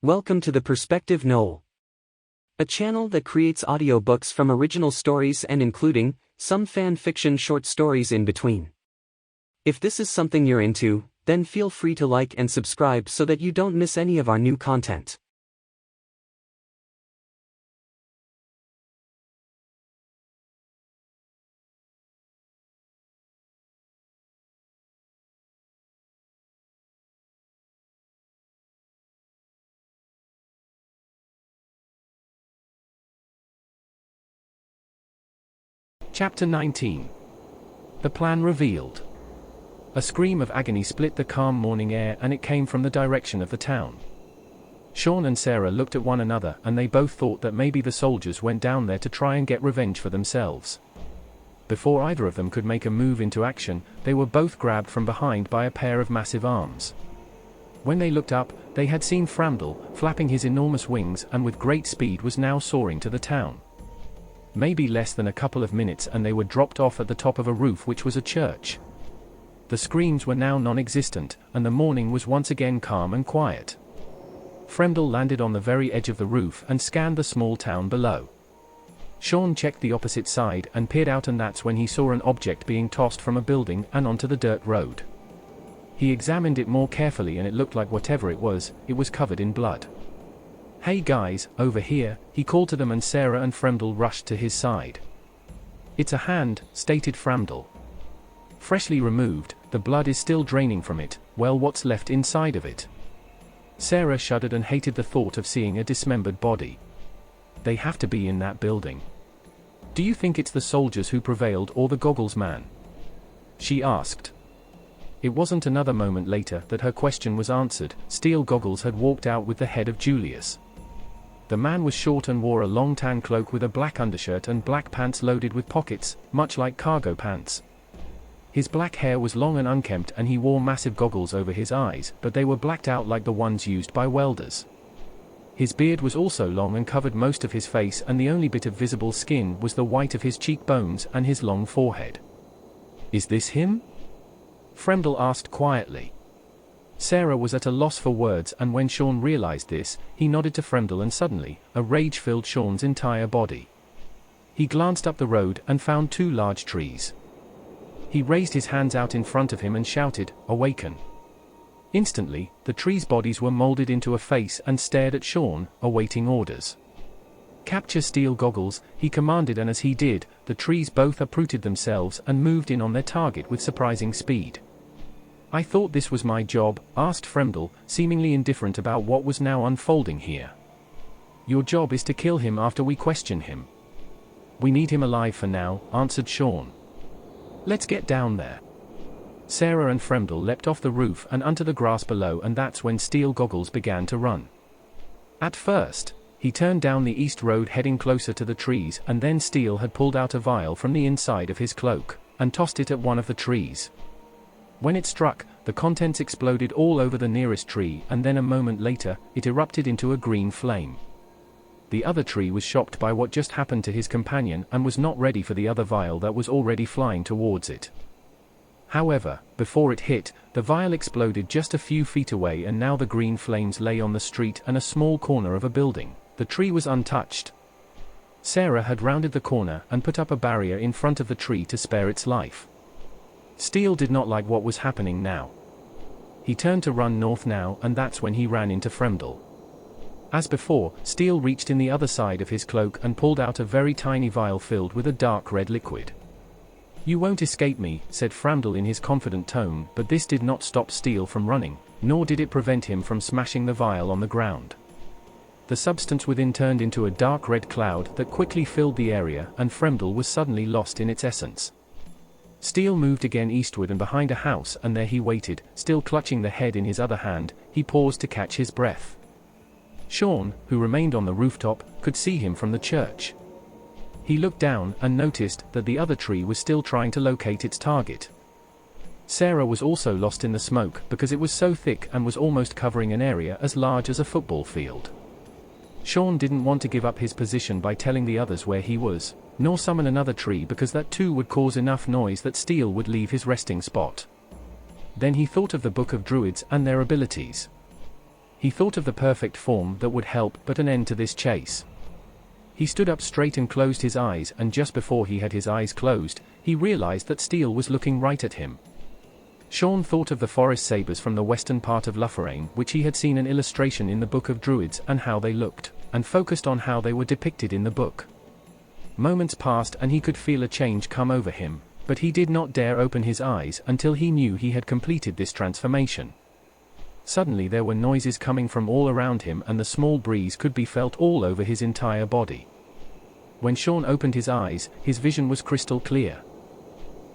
Welcome to the Perspective Knoll, a channel that creates audiobooks from original stories and including some fan fiction short stories in between. If this is something you're into, then feel free to like and subscribe so that you don't miss any of our new content. Chapter 19. The Plan Revealed. A scream of agony split the calm morning air, and it came from the direction of the town. Shawn and Sarah looked at one another, and they both thought that maybe the soldiers went down there to try and get revenge for themselves. Before either of them could make a move into action, they were both grabbed from behind by a pair of massive arms. When they looked up, they had seen Framdal, flapping his enormous wings and with great speed was now soaring to the town. Maybe less than a couple of minutes and they were dropped off at the top of a roof which was a church. The screams were now non-existent, and the morning was once again calm and quiet. Framdal landed on the very edge of the roof and scanned the small town below. Shawn checked the opposite side and peered out, and that's when he saw an object being tossed from a building and onto the dirt road. He examined it more carefully and it looked like whatever it was covered in blood. "Hey guys, over here," he called to them, and Sarah and Framdal rushed to his side. "It's a hand," stated Framdal. "Freshly removed, the blood is still draining from it. Well, what's left inside of it?" Sarah shuddered and hated the thought of seeing a dismembered body. "They have to be in that building. Do you think it's the soldiers who prevailed or the goggles man?" she asked. It wasn't another moment later that her question was answered. Steel Goggles had walked out with the head of Julius. The man was short and wore a long tan cloak with a black undershirt and black pants loaded with pockets, much like cargo pants. His black hair was long and unkempt, and he wore massive goggles over his eyes, but they were blacked out like the ones used by welders. His beard was also long and covered most of his face, and the only bit of visible skin was the white of his cheekbones and his long forehead. "Is this him?" Framdal asked quietly. Sarah was at a loss for words, and when Shawn realized this, he nodded to Framdal, and suddenly, a rage filled Shawn's entire body. He glanced up the road and found two large trees. He raised his hands out in front of him and shouted, "Awaken!" Instantly, the trees' bodies were molded into a face and stared at Shawn, awaiting orders. "Capture Steel Goggles," he commanded, and as he did, the trees both uprooted themselves and moved in on their target with surprising speed. "I thought this was my job?" asked Framdal, seemingly indifferent about what was now unfolding here. "Your job is to kill him after we question him." "We need him alive for now," answered Shawn. "Let's get down there." Sarah and Framdal leapt off the roof and onto the grass below, and that's when Steel Goggles began to run. At first, he turned down the east road heading closer to the trees, and then Steel had pulled out a vial from the inside of his cloak and tossed it at one of the trees. When it struck, the contents exploded all over the nearest tree, and then a moment later, it erupted into a green flame. The other tree was shocked by what just happened to his companion and was not ready for the other vial that was already flying towards it. However, before it hit, the vial exploded just a few feet away, and now the green flames lay on the street and a small corner of a building. The tree was untouched. Sarah had rounded the corner and put up a barrier in front of the tree to spare its life. Steel did not like what was happening now. He turned to run north now, and that's when he ran into Framdal. As before, Steel reached in the other side of his cloak and pulled out a very tiny vial filled with a dark red liquid. "You won't escape me," said Framdal in his confident tone, but this did not stop Steel from running, nor did it prevent him from smashing the vial on the ground. The substance within turned into a dark red cloud that quickly filled the area, and Framdal was suddenly lost in its essence. Steel moved again eastward and behind a house, and there he waited, still clutching the head in his other hand. He paused to catch his breath. Shawn, who remained on the rooftop, could see him from the church. He looked down and noticed that the other tree was still trying to locate its target. Sarah was also lost in the smoke because it was so thick and was almost covering an area as large as a football field. Shawn didn't want to give up his position by telling the others where he was, nor summon another tree, because that too would cause enough noise that Steel would leave his resting spot. Then he thought of the Book of Druids and their abilities. He thought of the perfect form that would help put an end to this chase. He stood up straight and closed his eyes, and just before he had his eyes closed, he realized that Steel was looking right at him. Shawn thought of the forest sabers from the western part of Lufforain, which he had seen an illustration in the Book of Druids, and how they looked, and focused on how they were depicted in the book. Moments passed and he could feel a change come over him, but he did not dare open his eyes until he knew he had completed this transformation. Suddenly there were noises coming from all around him, and the small breeze could be felt all over his entire body. When Shawn opened his eyes, his vision was crystal clear.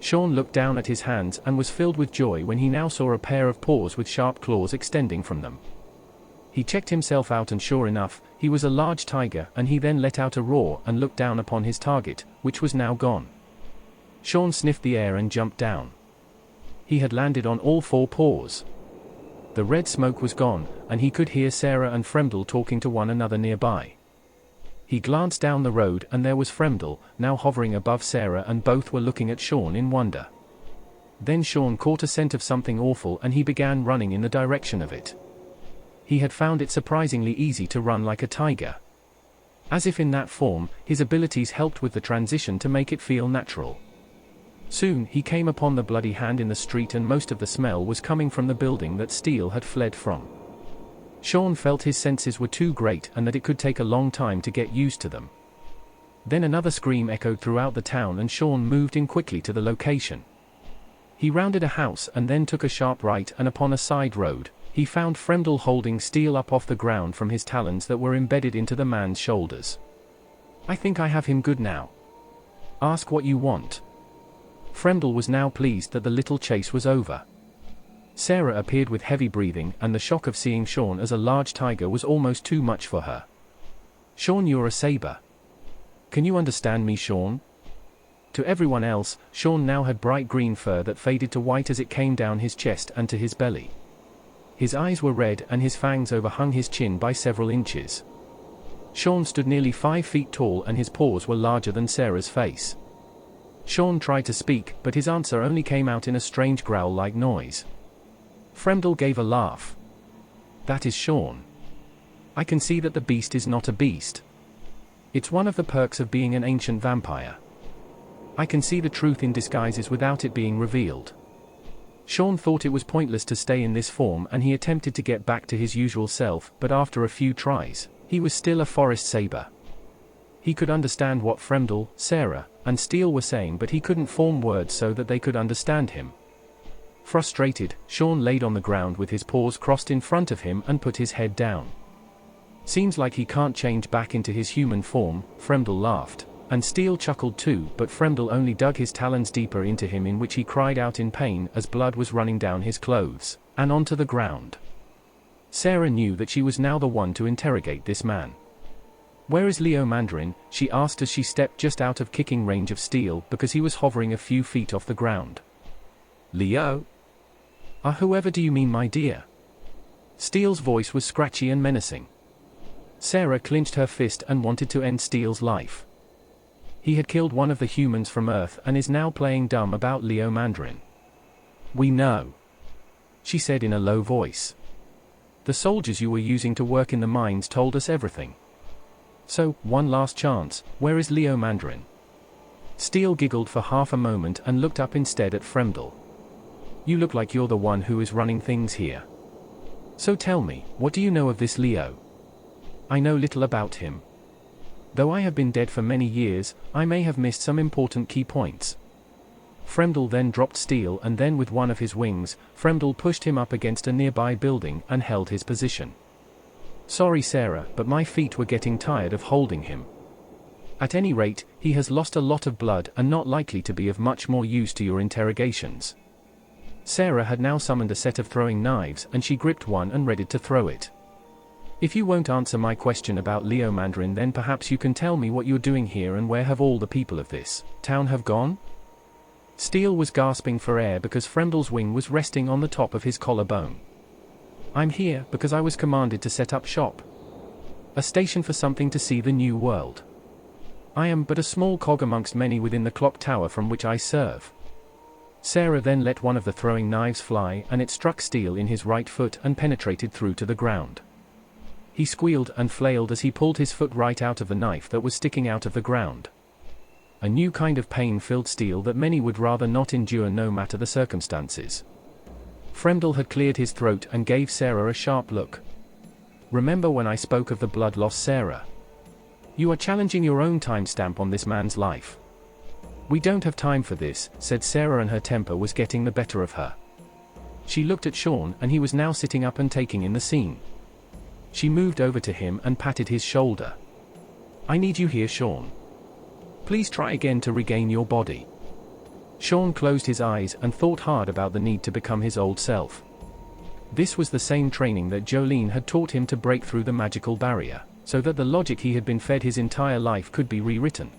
Shawn looked down at his hands and was filled with joy when he now saw a pair of paws with sharp claws extending from them. He checked himself out, and sure enough, he was a large tiger, and he then let out a roar and looked down upon his target, which was now gone. Shawn sniffed the air and jumped down. He had landed on all four paws. The red smoke was gone, and he could hear Sarah and Fremdel talking to one another nearby. He glanced down the road, and there was Fremdel, now hovering above Sarah, and both were looking at Shawn in wonder. Then Shawn caught a scent of something awful, and he began running in the direction of it. He had found it surprisingly easy to run like a tiger. As if in that form, his abilities helped with the transition to make it feel natural. Soon, he came upon the bloody hand in the street, and most of the smell was coming from the building that Steel had fled from. Shawn felt his senses were too great and that it could take a long time to get used to them. Then another scream echoed throughout the town, and Shawn moved in quickly to the location. He rounded a house and then took a sharp right, and upon a side road, he found Fremdel holding Steel up off the ground from his talons that were embedded into the man's shoulders. "I think I have him good now. Ask what you want." Fremdel was now pleased that the little chase was over. Sarah appeared with heavy breathing, and the shock of seeing Shawn as a large tiger was almost too much for her. "Shawn, you're a saber. Can you understand me, Shawn?" To everyone else, Shawn now had bright green fur that faded to white as it came down his chest and to his belly. His eyes were red, and his fangs overhung his chin by several inches. Shawn stood nearly 5 feet tall, and his paws were larger than Sarah's face. Shawn tried to speak, but his answer only came out in a strange growl-like noise. Fremdel gave a laugh. "That is Shawn. I can see that the beast is not a beast. It's one of the perks of being an ancient vampire. I can see the truth in disguises without it being revealed." Shawn thought it was pointless to stay in this form, and he attempted to get back to his usual self, but after a few tries, he was still a forest saber. He could understand what Fremdel, Sarah, and Steel were saying, but he couldn't form words so that they could understand him. Frustrated, Shawn laid on the ground with his paws crossed in front of him and put his head down. "Seems like he can't change back into his human form," Fremdel laughed, and Steel chuckled too, but Fremdel only dug his talons deeper into him, in which he cried out in pain as blood was running down his clothes and onto the ground. Sarah knew that she was now the one to interrogate this man. "Where is Leo Mandarin?" she asked as she stepped just out of kicking range of Steel, because he was hovering a few feet off the ground. "Leo? Whoever do you mean, my dear?" Steel's voice was scratchy and menacing. Sarah clenched her fist and wanted to end Steel's life. He had killed one of the humans from Earth and is now playing dumb about Leo Mandarin. "We know," she said in a low voice. "The soldiers you were using to work in the mines told us everything. So, one last chance, where is Leo Mandarin?" Steel giggled for half a moment and looked up instead at Fremdel. "You look like you're the one who is running things here. So tell me, what do you know of this Leo?" "I know little about him. Though I have been dead for many years, I may have missed some important key points." Fremdel then dropped Steel, and then with one of his wings, Fremdel pushed him up against a nearby building and held his position. "Sorry, Sarah, but my feet were getting tired of holding him. At any rate, he has lost a lot of blood and not likely to be of much more use to your interrogations." Sarah had now summoned a set of throwing knives, and she gripped one and readied to throw it. "If you won't answer my question about Leo Mandarin, then perhaps you can tell me what you're doing here, and where have all the people of this town have gone?" Steel was gasping for air because Fremdel's wing was resting on the top of his collarbone. "I'm here because I was commanded to set up shop. A station for something to see the new world. I am but a small cog amongst many within the clock tower from which I serve." Sarah then let one of the throwing knives fly, and it struck Steel in his right foot and penetrated through to the ground. He squealed and flailed as he pulled his foot right out of the knife that was sticking out of the ground. A new kind of pain filled Steele that many would rather not endure no matter the circumstances. Fremdel had cleared his throat and gave Sarah a sharp look. "Remember when I spoke of the blood loss, Sarah? You are challenging your own timestamp on this man's life." "We don't have time for this," said Sarah, and her temper was getting the better of her. She looked at Shawn, and he was now sitting up and taking in the scene. She moved over to him and patted his shoulder. "I need you here, Shawn. Please try again to regain your body." Shawn closed his eyes and thought hard about the need to become his old self. This was the same training that Jolene had taught him to break through the magical barrier, so that the logic he had been fed his entire life could be rewritten.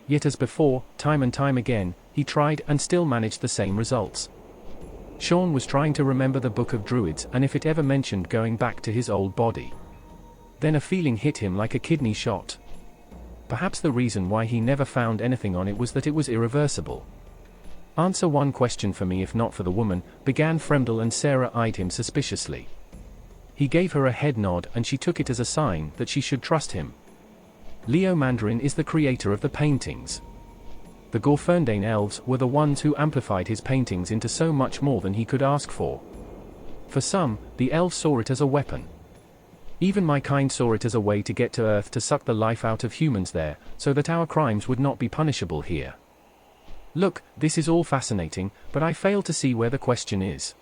Yet as before, time and time again, he tried and still managed the same results. Shawn was trying to remember the Book of Druids and if it ever mentioned going back to his old body. Then a feeling hit him like a kidney shot. Perhaps the reason why he never found anything on it was that it was irreversible. "Answer one question for me, if not for the woman," began Fremdel, and Sarah eyed him suspiciously. He gave her a head nod and she took it as a sign that she should trust him. "Leo Mandarin is the creator of the paintings. The Gorferndain elves were the ones who amplified his paintings into so much more than he could ask for. For some, the elves saw it as a weapon. Even my kind saw it as a way to get to Earth to suck the life out of humans there, so that our crimes would not be punishable here. Look, this is all fascinating, but I fail to see where the question is."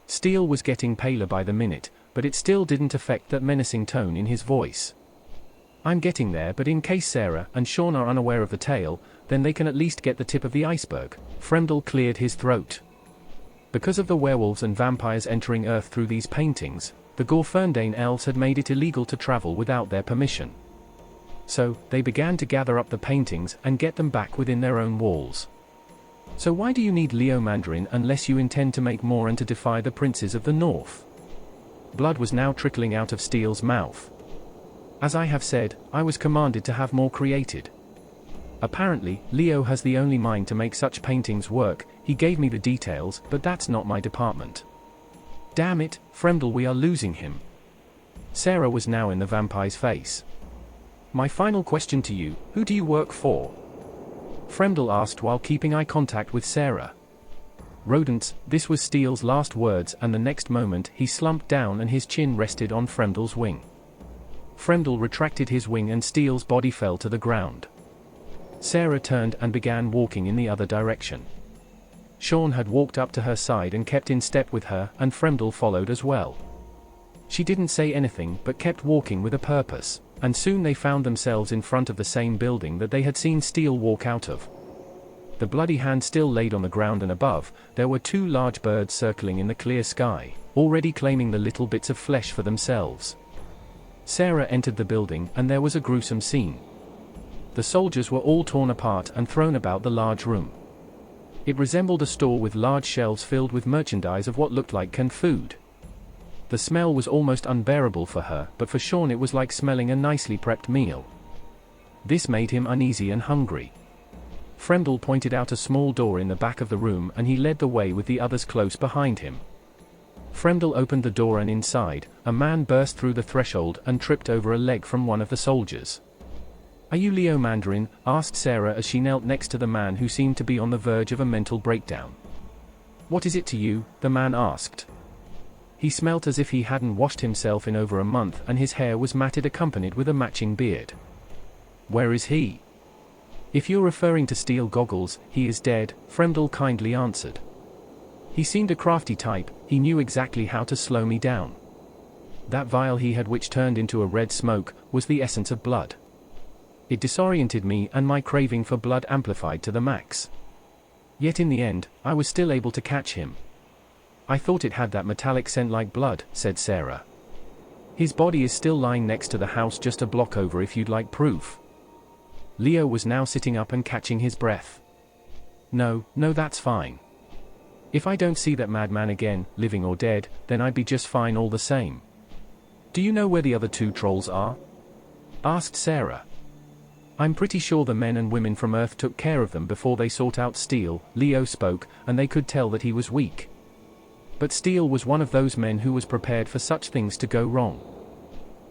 Steele was getting paler by the minute, but it still didn't affect that menacing tone in his voice. "I'm getting there, but in case Sarah and Shawn are unaware of the tale, then they can at least get the tip of the iceberg." Fremdel cleared his throat. Because of the werewolves and vampires entering Earth through these paintings, the Gorferndain elves had made it illegal to travel without their permission. So, they began to gather up the paintings and get them back within their own walls. "So why do you need Leo Mandarin unless you intend to make more and to defy the princes of the North?" Blood was now trickling out of Steele's mouth. "As I have said, I was commanded to have more created. Apparently, Leo has the only mind to make such paintings work. He gave me the details, but that's not my department." "Damn it, Fremdel, we are losing him." Sarah was now in the vampire's face. "My final question to you, who do you work for?" Fremdel asked while keeping eye contact with Sarah. "Rodents," this was Steele's last words, and the next moment he slumped down and his chin rested on Fremdel's wing. Fremdel retracted his wing and Steele's body fell to the ground. Sarah turned and began walking in the other direction. Shawn had walked up to her side and kept in step with her, and Fremdel followed as well. She didn't say anything but kept walking with a purpose, and soon they found themselves in front of the same building that they had seen Steele walk out of. The bloody hand still laid on the ground, and above, there were two large birds circling in the clear sky, already claiming the little bits of flesh for themselves. Sarah entered the building and there was a gruesome scene. The soldiers were all torn apart and thrown about the large room. It resembled a store with large shelves filled with merchandise of what looked like canned food. The smell was almost unbearable for her, but for Shawn it was like smelling a nicely prepped meal. This made him uneasy and hungry. Fremdel pointed out a small door in the back of the room and he led the way with the others close behind him. Fremdel opened the door and inside, a man burst through the threshold and tripped over a leg from one of the soldiers. "Are you Leo Mandarin?" asked Sarah as she knelt next to the man who seemed to be on the verge of a mental breakdown. "What is it to you?" the man asked. He smelt as if he hadn't washed himself in over a month and his hair was matted, accompanied with a matching beard. "Where is he?" "If you're referring to Steel Goggles, he is dead," Fremdel kindly answered. "He seemed a crafty type, he knew exactly how to slow me down. That vial he had, which turned into a red smoke, was the essence of blood. It disoriented me and my craving for blood amplified to the max. Yet in the end, I was still able to catch him. I thought it had that metallic scent like blood," said Sarah. "His body is still lying next to the house just a block over if you'd like proof." Leo was now sitting up and catching his breath. No, that's fine. If I don't see that madman again, living or dead, then I'd be just fine all the same." "Do you know where the other two trolls are?" asked Sarah. "I'm pretty sure the men and women from Earth took care of them before they sought out Steele," Leo spoke, and they could tell that he was weak. But Steele was one of those men who was prepared for such things to go wrong.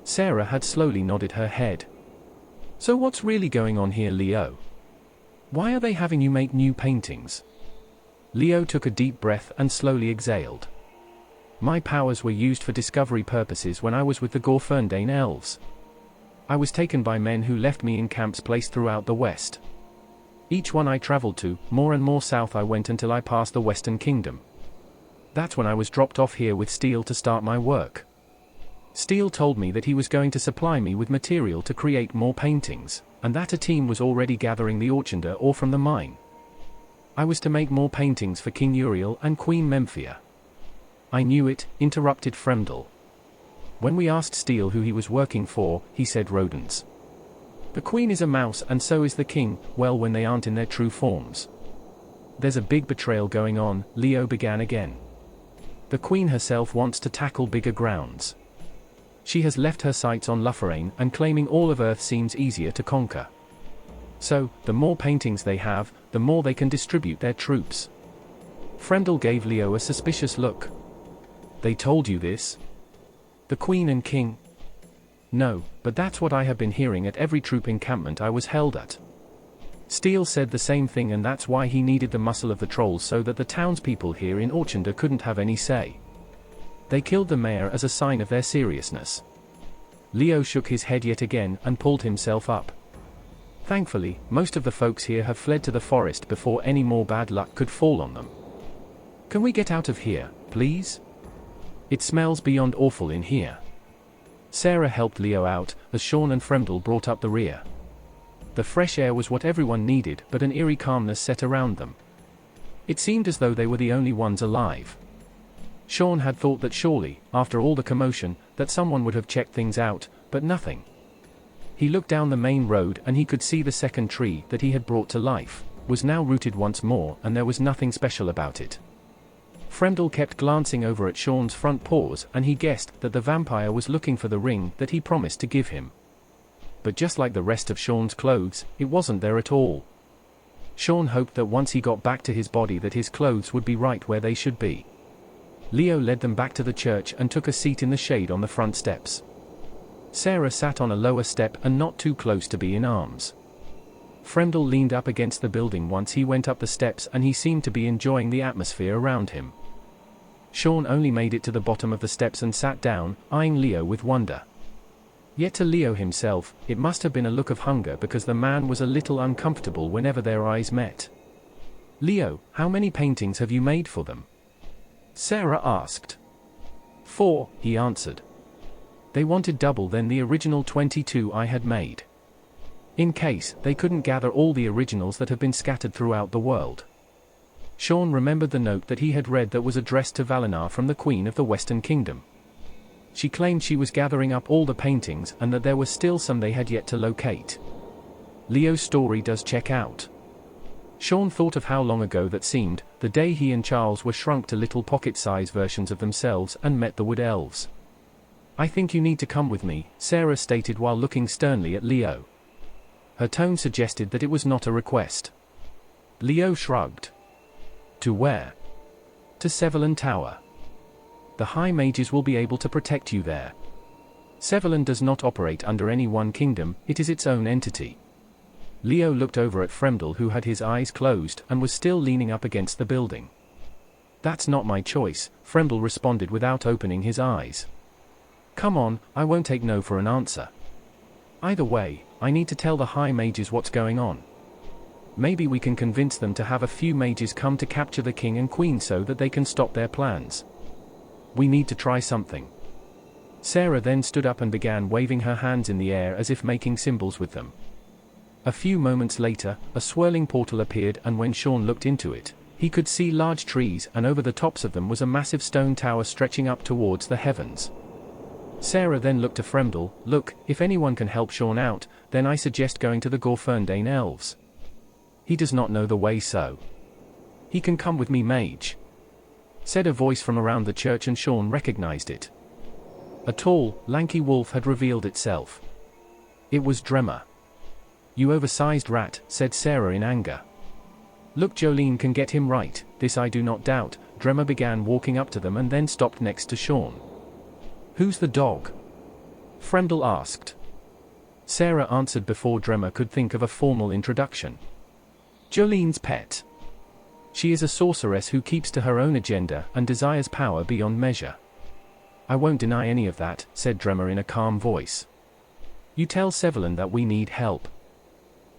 Sarah had slowly nodded her head. So what's really going on here, Leo? Why are they having you make new paintings? Leo took a deep breath and slowly exhaled. My powers were used for discovery purposes when I was with the Gorferndain elves. I was taken by men who left me in camps placed throughout the west. Each one I traveled to, more and more south I went until I passed the Western Kingdom. That's when I was dropped off here with Steele to start my work. Steele told me that he was going to supply me with material to create more paintings, and that a team was already gathering the Orchender ore from the mine. I was to make more paintings for King Uriel and Queen Memphia. I knew it, interrupted Fremdel. When we asked Steele who he was working for, he said rodents. The queen is a mouse and so is the king, well, when they aren't in their true forms. There's a big betrayal going on, Leo began again. The queen herself wants to tackle bigger grounds. She has left her sights on Lufforain, and claiming all of Earth seems easier to conquer. So, the more paintings they have, the more they can distribute their troops. Fremdel gave Leo a suspicious look. They told you this? The queen and king? No, but that's what I have been hearing at every troop encampment I was held at. Steele said the same thing, and that's why he needed the muscle of the trolls so that the townspeople here in Orchender couldn't have any say. They killed the mayor as a sign of their seriousness. Leo shook his head yet again and pulled himself up. Thankfully, most of the folks here have fled to the forest before any more bad luck could fall on them. Can we get out of here, please? It smells beyond awful in here. Sarah helped Leo out, as Shawn and Fremdel brought up the rear. The fresh air was what everyone needed, but an eerie calmness set around them. It seemed as though they were the only ones alive. Shawn had thought that surely, after all the commotion, that someone would have checked things out, but nothing. He looked down the main road and he could see the second tree that he had brought to life was now rooted once more, and there was nothing special about it. Fremdel kept glancing over at Shawn's front paws, and he guessed that the vampire was looking for the ring that he promised to give him. But just like the rest of Shawn's clothes, it wasn't there at all. Shawn hoped that once he got back to his body that his clothes would be right where they should be. Leo led them back to the church and took a seat in the shade on the front steps. Sarah sat on a lower step and not too close to be in arms. Fremdel leaned up against the building once he went up the steps, and he seemed to be enjoying the atmosphere around him. Shawn only made it to the bottom of the steps and sat down, eyeing Leo with wonder. Yet to Leo himself, it must have been a look of hunger, because the man was a little uncomfortable whenever their eyes met. Leo, how many paintings have you made for them? Sarah asked. 4, he answered. They wanted double than the original 22 I had made. In case they couldn't gather all the originals that have been scattered throughout the world. Shawn remembered the note that he had read that was addressed to Valinar from the Queen of the Western Kingdom. She claimed she was gathering up all the paintings and that there were still some they had yet to locate. Leo's story does check out. Shawn thought of how long ago that seemed, the day he and Charles were shrunk to little pocket-size versions of themselves and met the Wood Elves. I think you need to come with me, Sarah stated while looking sternly at Leo. Her tone suggested that it was not a request. Leo shrugged. To where? To Severland Tower. The High Mages will be able to protect you there. Severland does not operate under any one kingdom, it is its own entity. Leo looked over at Fremdel, who had his eyes closed and was still leaning up against the building. That's not my choice, Fremdel responded without opening his eyes. Come on, I won't take no for an answer. Either way, I need to tell the High Mages what's going on. Maybe we can convince them to have a few mages come to capture the king and queen so that they can stop their plans. We need to try something. Sarah then stood up and began waving her hands in the air as if making symbols with them. A few moments later, a swirling portal appeared, and when Shawn looked into it, he could see large trees, and over the tops of them was a massive stone tower stretching up towards the heavens. Sarah then looked to Fremdel. Look, if anyone can help Shawn out, then I suggest going to the Gorferndain elves. He does not know the way, so he can come with me, mage, said a voice from around the church, and Shawn recognized it. A tall, lanky wolf had revealed itself. It was Dremmer. You oversized rat, said Sarah in anger. Look, Jolene can get him right, this I do not doubt. Dremmer began walking up to them and then stopped next to Shawn. Who's the dog? Fremdel asked. Sarah answered before Dremmer could think of a formal introduction. Jolene's pet. She is a sorceress who keeps to her own agenda and desires power beyond measure. I won't deny any of that, said Dremmer in a calm voice. You tell Severland that we need help.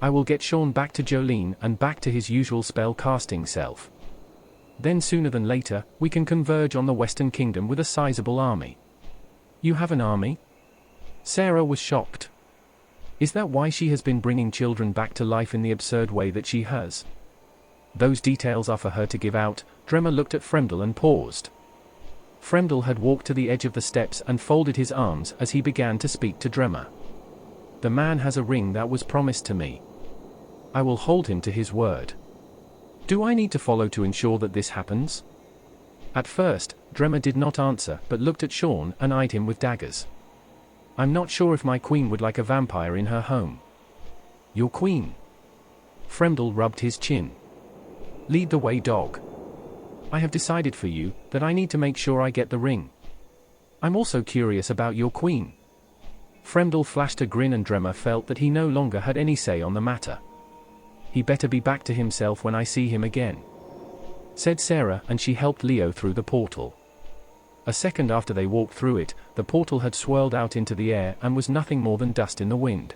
I will get Shawn back to Jolene and back to his usual spell-casting self. Then sooner than later, we can converge on the Western Kingdom with a sizable army. You have an army? Sarah was shocked. Is that why she has been bringing children back to life in the absurd way that she has? Those details are for her to give out. Dremmer looked at Fremdel and paused. Fremdel had walked to the edge of the steps and folded his arms as he began to speak to Dremmer. The man has a ring that was promised to me. I will hold him to his word. Do I need to follow to ensure that this happens? At first, Dremmer did not answer but looked at Shawn and eyed him with daggers. I'm not sure if my queen would like a vampire in her home. Your queen? Fremdel rubbed his chin. Lead the way, dog. I have decided for you that I need to make sure I get the ring. I'm also curious about your queen. Fremdel flashed a grin and Dremmer felt that he no longer had any say on the matter. He better be back to himself when I see him again, said Sarah, and she helped Leo through the portal. A second after they walked through it, the portal had swirled out into the air and was nothing more than dust in the wind.